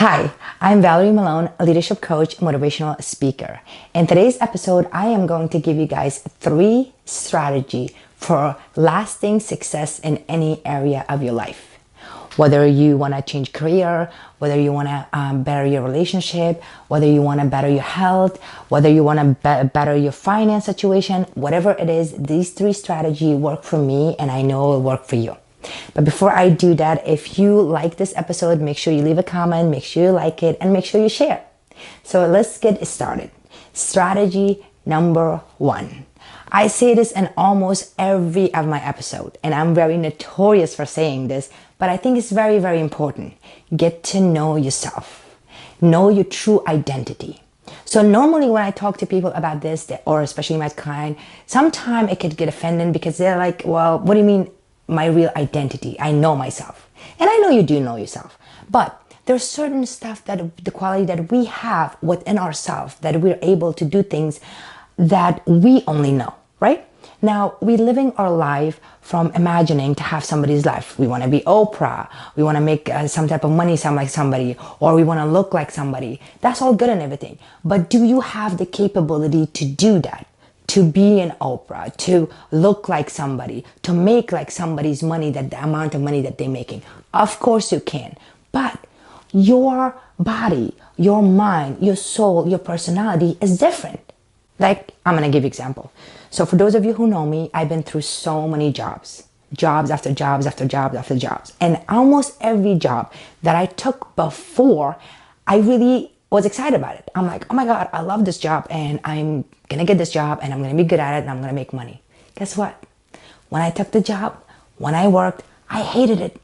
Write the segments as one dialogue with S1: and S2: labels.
S1: Hi, I'm Valery Molone, a leadership coach, motivational speaker. In today's episode, I am going to give you guys 3 strategies for lasting success in any area of your life. Whether you want to change career, whether you want to better your relationship, whether you want to better your health, whether you want to better your finance situation, whatever it is, these 3 strategies work for me and I know will work for you. But before I do that, if you like this episode, make sure you leave a comment, make sure you like it, and make sure you share. So let's get started. Strategy number 1. I say this in almost every of my episode, and I'm very notorious for saying this, but I think it's very, very important. Get to know yourself. Know your true identity. So normally when I talk to people about this, or especially my client, sometimes it could get offended because they're like, well, what do you mean my real identity? I know myself. And I know you do know yourself. But there's certain stuff that the quality that we have within ourselves, that we're able to do things that we only know, right? Now, we're living our life from imagining to have somebody's life. We want to be Oprah. We want to make some type of money sound like somebody, or we want to look like somebody. That's all good and everything. But do you have the capability to do that? To be an Oprah, to look like somebody, to make like somebody's money, that the amount of money that they're making? Of course you can. But your body, your mind, your soul, your personality is different. Like, I'm going to give you an example. So for those of you who know me, I've been through so many jobs after jobs after jobs after jobs. And almost every job that I took before, I really was excited about it. I'm like, oh my God, I love this job and I'm going to get this job and I'm going to be good at it and I'm going to make money. Guess what? When I took the job, when I worked, I hated it.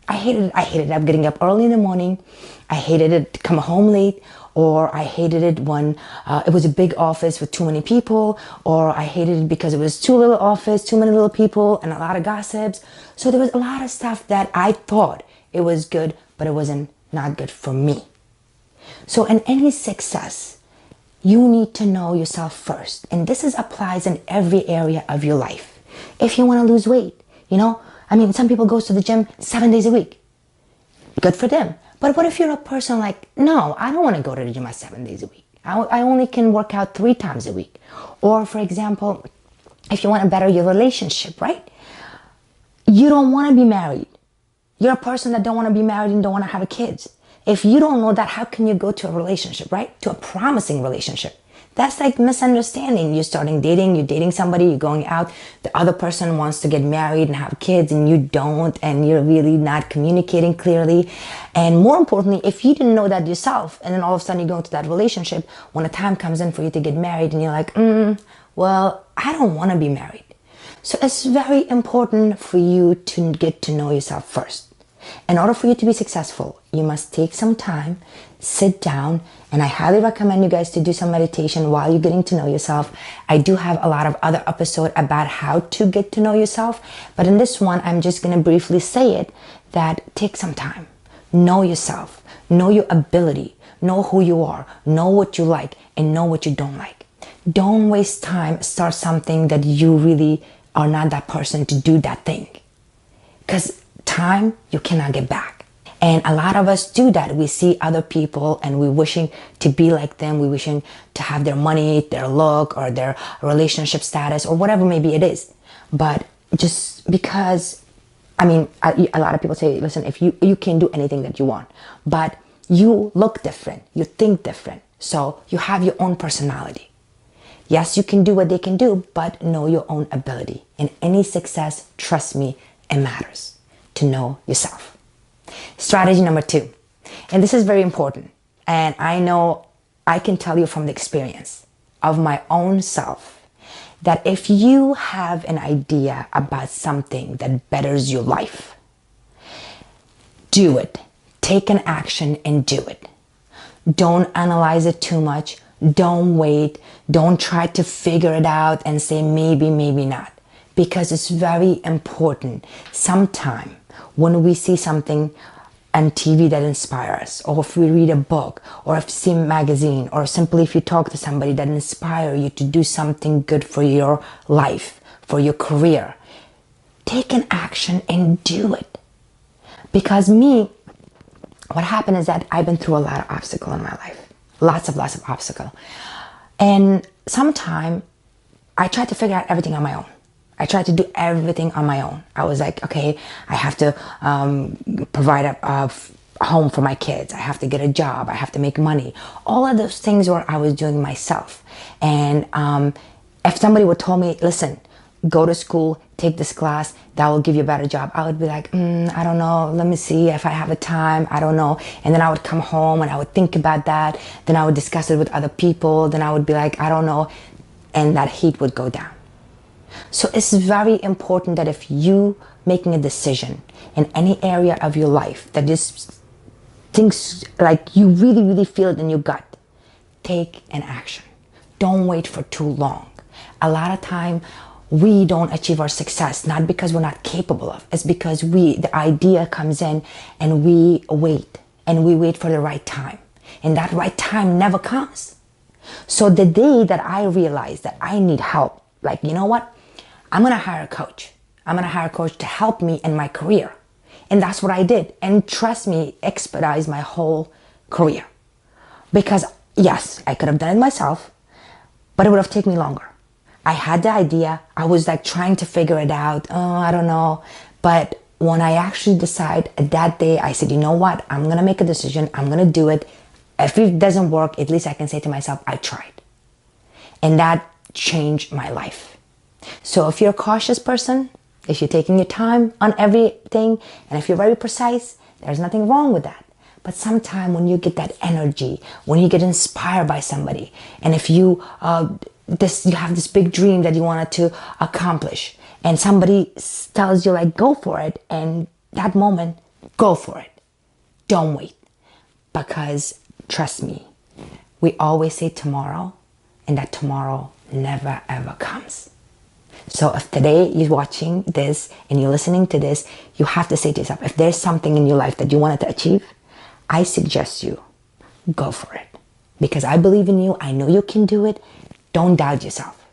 S1: I hated it getting up early in the morning. I hated it to come home late, or I hated it when it was a big office with too many people, or I hated it because it was too little office, too many little people, and a lot of gossips. So there was a lot of stuff that I thought it was good, but it wasn't not good for me. So in any success, you need to know yourself first. And this applies in every area of your life. If you want to lose weight, some people go to the gym 7 days a week. Good for them. But what if you're a person like, no, I don't want to go to the gym 7 days a week. I only can work out 3 times a week. Or for example, if you want to better your relationship, right? You don't want to be married. You're a person that don't want to be married and don't want to have kids. If you don't know that, how can you go to a relationship, right? To a promising relationship. That's like misunderstanding. You're starting dating, you're dating somebody, you're going out. The other person wants to get married and have kids and you don't, and you're really not communicating clearly. And more importantly, if you didn't know that yourself, and then all of a sudden you go into that relationship, when the time comes in for you to get married and you're like, well, I don't want to be married. So it's very important for you to get to know yourself first. In order for you to be successful, you must take some time, sit down, and I highly recommend you guys to do some meditation while you're getting to know yourself. I do have a lot of other episodes about how to get to know yourself, but in this one, I'm just going to briefly say it, that take some time. Know yourself, know your ability, know who you are, know what you like, and know what you don't like. Don't waste time, start something that you really are not that person to do that thing. Because time you cannot get back. And a lot of us do that. We see other people and we're wishing to be like them. We're wishing to have their money, their look, or their relationship status, or whatever maybe it is. But just because, a lot of people say, listen, if you can do anything that you want, but you look different, you think different. So you have your own personality. Yes, you can do what they can do, but know your own ability. In any success, trust me, it matters to know yourself. Strategy number 2, and this is very important, and I know I can tell you from the experience of my own self that if you have an idea about something that betters your life, do it. Take an action and do it. Don't analyze it too much. Don't wait. Don't try to figure it out and say maybe, maybe not. Because it's very important. Sometime when we see something on TV that inspires us, or if we read a book, or if you see a magazine, or simply if you talk to somebody that inspires you to do something good for your life, for your career, take an action and do it. Because me, what happened is that I've been through a lot of obstacle in my life. Lots of obstacle. And sometimes I tried to figure out everything on my own. I tried to do everything on my own. I was like, okay, I have to provide a home for my kids. I have to get a job. I have to make money. All of those things were I was doing myself. And if somebody would tell me, listen, go to school, take this class, that will give you a better job, I would be like, I don't know. Let me see if I have a time. I don't know. And then I would come home and I would think about that. Then I would discuss it with other people. Then I would be like, I don't know. And that heat would go down. So it's very important that if you making a decision in any area of your life that just things like you really feel it in your gut, take an action. Don't wait for too long. A lot of time we don't achieve our success, not because we're not capable of, it's because the idea comes in and we wait for the right time. And that right time never comes. So the day that I realized that I need help, like, you know what? I'm going to hire a coach. I'm going to hire a coach to help me in my career. And that's what I did. And trust me, expedite my whole career. Because yes, I could have done it myself, but it would have taken me longer. I had the idea. I was like trying to figure it out. Oh, I don't know. But when I actually decided that day, I said, you know what? I'm going to make a decision. I'm going to do it. If it doesn't work, at least I can say to myself, I tried. And that changed my life. So if you're a cautious person, if you're taking your time on everything, and if you're very precise, there's nothing wrong with that. But sometimes when you get that energy, when you get inspired by somebody, and if you have this big dream that you wanted to accomplish, and somebody tells you like, go for it, and that moment, go for it. Don't wait. Because trust me, we always say tomorrow, and that tomorrow never ever comes. So if today you're watching this and you're listening to this, you have to say to yourself, if there's something in your life that you wanted to achieve, I suggest you go for it. Because I believe in you. I know you can do it. Don't doubt yourself.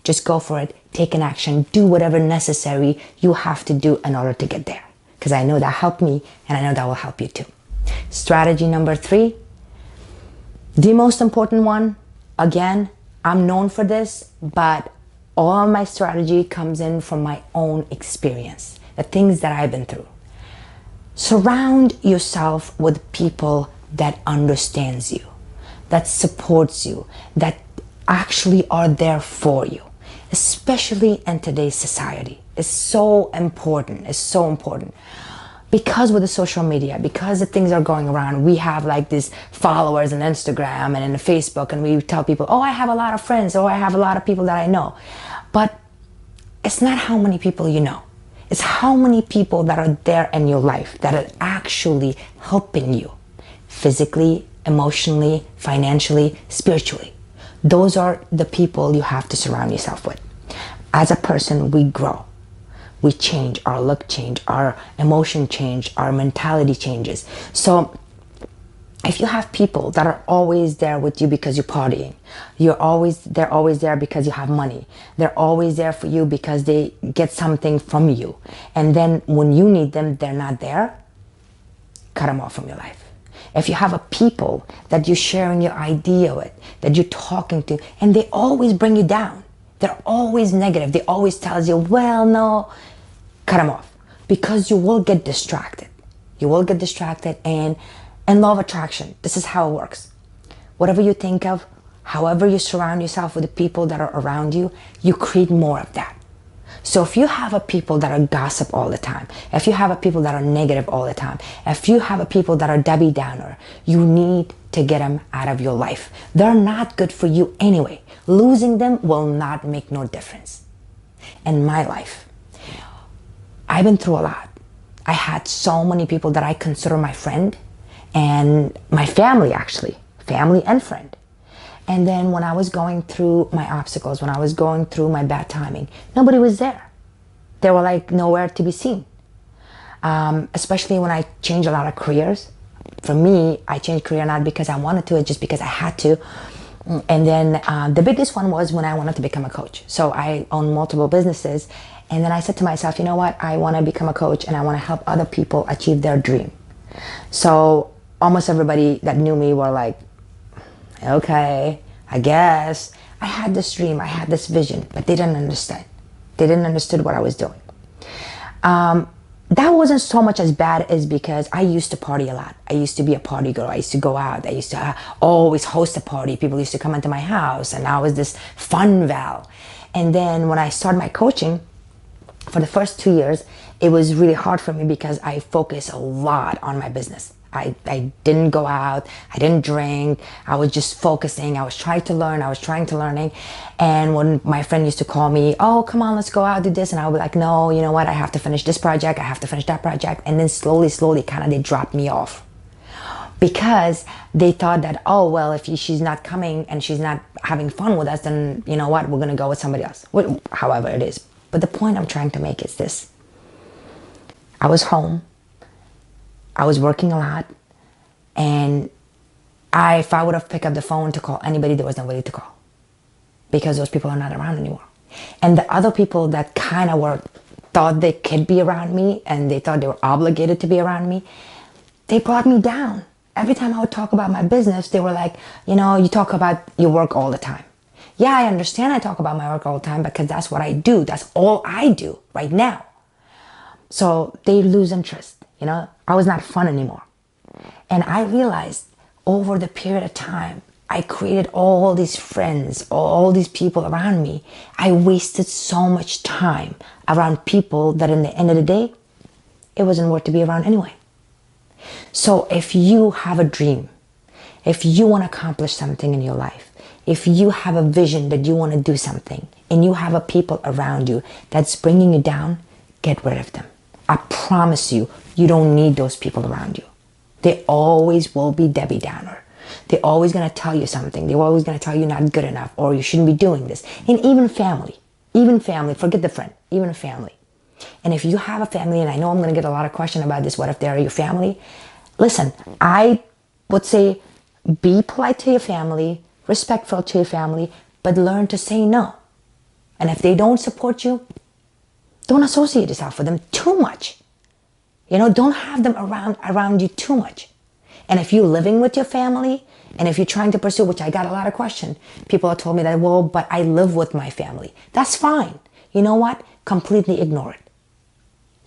S1: Just go for it. Take an action. Do whatever necessary you have to do in order to get there. Because I know that helped me and I know that will help you too. Strategy number 3, the most important one. Again, I'm known for this, but all my strategy comes in from my own experience, the things that I've been through. Surround yourself with people that understands you, that supports you, that actually are there for you, especially in today's society. It's so important. It's so important. Because with the social media, because the things are going around, we have like these followers on Instagram and in Facebook, and we tell people, oh, I have a lot of friends, or I have a lot of people that I know. But it's not how many people you know. It's how many people that are there in your life that are actually helping you physically, emotionally, financially, spiritually. Those are the people you have to surround yourself with. As a person, we grow. We change, our look change, our emotion change, our mentality changes. So if you have people that are always there with you because you're partying, they're always there because you have money. They're always there for you because they get something from you. And then when you need them, they're not there. Cut them off from your life. If you have a people that you're sharing your idea with, that you're talking to, and they always bring you down. They're always negative. They always tell you, well, no, cut them off. Because you will get distracted. You will get distracted, and law of attraction, this is how it works. Whatever you think of, however you surround yourself with the people that are around you, you create more of that. So if you have a people that are gossip all the time, if you have a people that are negative all the time, if you have a people that are Debbie Downer, you need to get them out of your life. They're not good for you anyway. Losing them will not make no difference. In my life, I've been through a lot. I had so many people that I consider my friend and my family, actually, family and friend. And then when I was going through my obstacles, when I was going through my bad timing, nobody was there. They were like nowhere to be seen. Especially when I changed a lot of careers. For me, I changed career not because I wanted to, it's just because I had to. And then the biggest one was when I wanted to become a coach. So I own multiple businesses. And then I said to myself, you know what? I want to become a coach and I want to help other people achieve their dream. So almost everybody that knew me were like, okay, I guess. I had this dream, I had this vision, but they didn't understand. They didn't understand what I was doing. That wasn't so much as bad as because I used to party a lot. I used to be a party girl. I used to go out. I used to always host a party. People used to come into my house, and I was this fun Val. And then when I started my coaching, for the first 2 years, it was really hard for me because I focused a lot on my business. I didn't go out. I didn't drink. I was just focusing. I was trying to learn. I was trying to learning. And when my friend used to call me, oh, come on, let's go out, do this. And I would be like, no, you know what? I have to finish this project. I have to finish that project. And then slowly, kind of they dropped me off. Because they thought that, oh, well, if she's not coming and she's not having fun with us, then you know what? We're going to go with somebody else. However it is. But the point I'm trying to make is this. I was home. I was working a lot, and if I would have picked up the phone to call anybody, there was nobody to call because those people are not around anymore. And the other people that kind of thought they could be around me and they thought they were obligated to be around me, they brought me down. Every time I would talk about my business, they were like, you know, you talk about your work all the time. Yeah, I understand I talk about my work all the time because that's what I do. That's all I do right now. So they lose interest. You know, I was not fun anymore. And I realized over the period of time, I created all these friends, all these people around me. I wasted so much time around people that in the end of the day, it wasn't worth to be around anyway. So if you have a dream, if you want to accomplish something in your life, if you have a vision that you want to do something and you have a people around you that's bringing you down, get rid of them. I promise you, you don't need those people around you. They always will be Debbie Downer. They're always going to tell you something. They're always going to tell you not good enough or you shouldn't be doing this. And even family, forget the friend, even family. And if you have a family, and I know I'm going to get a lot of questions about this, what if they're your family? Listen, I would say be polite to your family, respectful to your family, but learn to say no. And if they don't support you, don't associate yourself with them too much. You know, don't have them around you too much. And if you're living with your family, and if you're trying to pursue, which I got a lot of questions, people have told me that, well, but I live with my family. That's fine. You know what? Completely ignore it.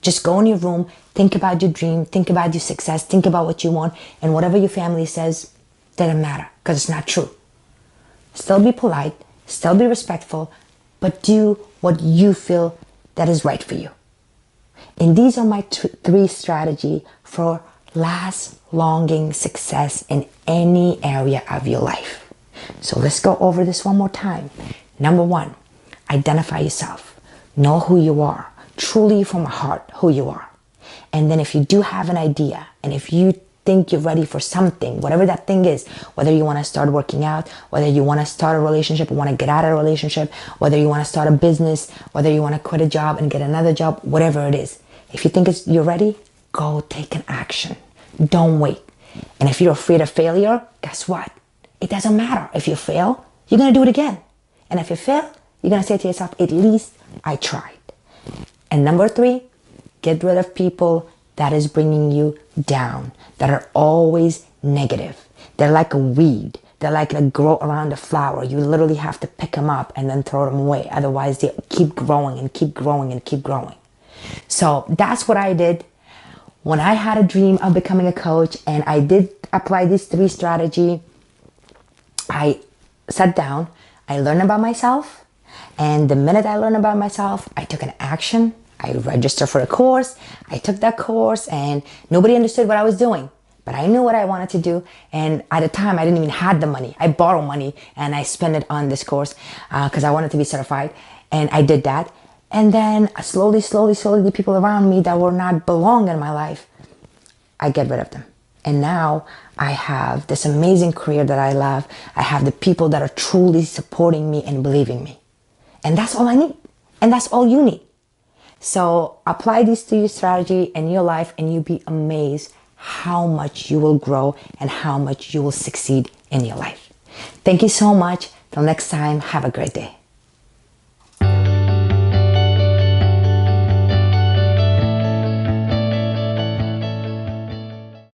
S1: Just go in your room, think about your dream, think about your success, think about what you want, and whatever your family says, doesn't matter, because it's not true. Still be polite, still be respectful, but do what you feel that is right for you. And these are my 3 strategies for longing success in any area of your life. So let's go over this one more time. Number 1, identify yourself. Know who you are. Truly from the heart who you are. And then if you do have an idea, and if you think you're ready for something, whatever that thing is, whether you want to start working out, whether you want to start a relationship or want to get out of a relationship, whether you want to start a business, whether you want to quit a job and get another job, whatever it is, if you think you're ready, go take an action. Don't wait. And if you're afraid of failure, guess what? It doesn't matter. If you fail, you're going to do it again. And if you fail, you're going to say to yourself, at least I tried. And number 3, get rid of people that is bringing you down, that are always negative. They're like a weed. They're like a grow around a flower. You literally have to pick them up and then throw them away. Otherwise, they keep growing and keep growing and keep growing. So that's what I did when I had a dream of becoming a coach, and I did apply these 3 strategies. I sat down, I learned about myself, and the minute I learned about myself, I took an action. I registered for a course. I took that course, and nobody understood what I was doing, but I knew what I wanted to do. And at the time, I didn't even have the money. I borrowed money and I spent it on this course because I wanted to be certified, and I did that. And then slowly, the people around me that were not belong in my life, I get rid of them. And now I have this amazing career that I love. I have the people that are truly supporting me and believing me. And that's all I need. And that's all you need. So apply these 3 strategies in your life, and you'll be amazed how much you will grow and how much you will succeed in your life. Thank you so much. Till next time, have a great day.